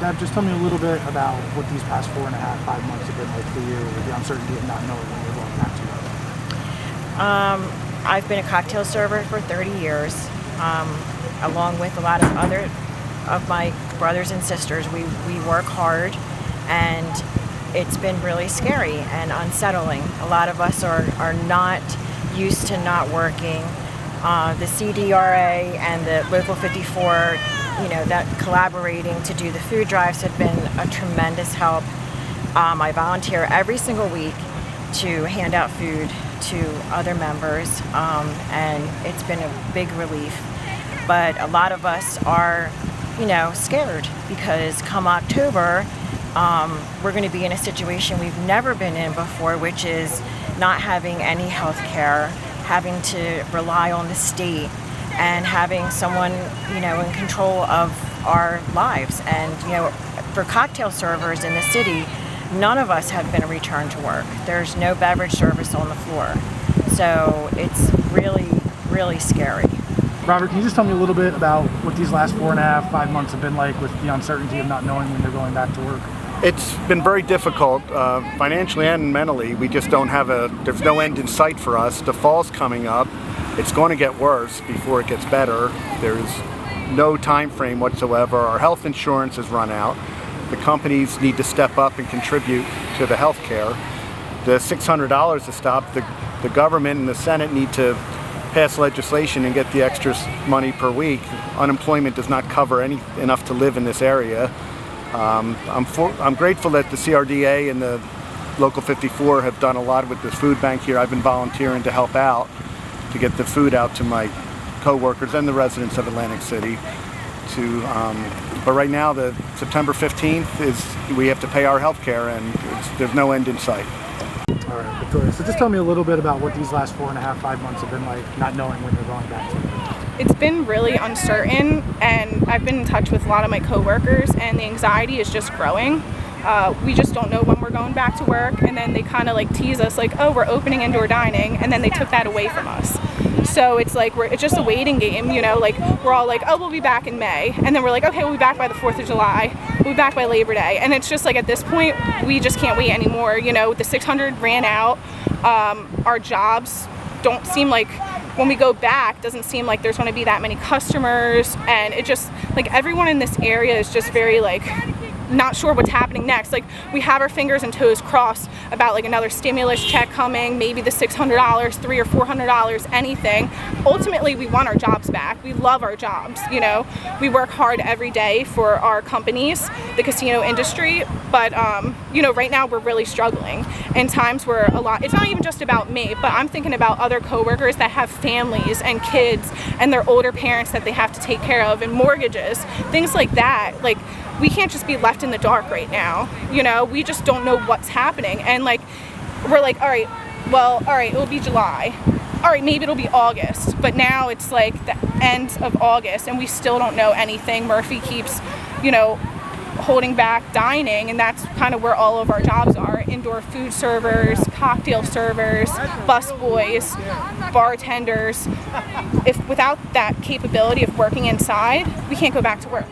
Dad, just tell me a little bit about what these past 4.5, 5 months have been like for you, with the uncertainty of not knowing when you're going back to work. I've been a cocktail server for 30 years, along with a lot of other of my brothers and sisters. We work hard, and it's been really scary and unsettling. A lot of us are not used to not working. The CRDA and the Local 54, that collaborating to do the food drives have been a tremendous help. I volunteer every single week to hand out food to other members, and it's been a big relief. But a lot of us are, scared, because come October, we're going to be in a situation we've never been in before, which is not having any health care, having to rely on the state, and having someone, in control of our lives. And, for cocktail servers in the city, none of us have been returned to work. There's no beverage service on the floor. So it's really, really scary. Robert, can you just tell me a little bit about what these last 4.5, 5 months have been like, with the uncertainty of not knowing when you're going back to work? It's been very difficult, financially and mentally. We just don't have there's no end in sight for us. The fall's coming up. It's going to get worse before it gets better. There's no time frame whatsoever. Our health insurance has run out. The companies need to step up and contribute to the health care. The $600 to stop, the government and the Senate need to pass legislation and get the extra money per week. Unemployment does not cover enough to live in this area. I'm grateful that the CRDA and the Local 54 have done a lot with this food bank here. I've been volunteering to help out to get the food out to my co-workers and the residents of Atlantic City. But right now, the September 15th we have to pay our health care, and there's no end in sight. All right, Victoria, so just tell me a little bit about what these last 4.5, 5 months have been like, not knowing when you're going back to work. It's been really uncertain, and I've been in touch with a lot of my coworkers, and the anxiety is just growing. We just don't know when we're going back to work, and then they kind of tease us oh, we're opening indoor dining, and then they took that away from us. So it's it's just a waiting game, we're all oh, we'll be back in May, and then we're okay, we'll be back by the 4th of July, we'll be back by Labor Day, and it's just at this point, we just can't wait anymore. The 600 ran out. Our jobs don't seem when we go back, doesn't seem like there's going to be that many customers, and it just everyone in this area is just very not sure what's happening next. We have our fingers and toes crossed about another stimulus check coming, maybe the $600, $300 or $400, anything. Ultimately, we want our jobs back. We love our jobs. We work hard every day for our companies, the casino industry, but right now we're really struggling. And times where it's not even just about me, but I'm thinking about other coworkers that have families and kids and their older parents that they have to take care of, and mortgages, things like that. We can't just be left in the dark right now. We just don't know what's happening. And we're all right, it'll be July. All right, maybe it'll be August. But now it's the end of August, and we still don't know anything. Murphy keeps, holding back dining, and that's kind of where all of our jobs are. Indoor food servers, cocktail servers, bus boys, bartenders. If without that capability of working inside, we can't go back to work.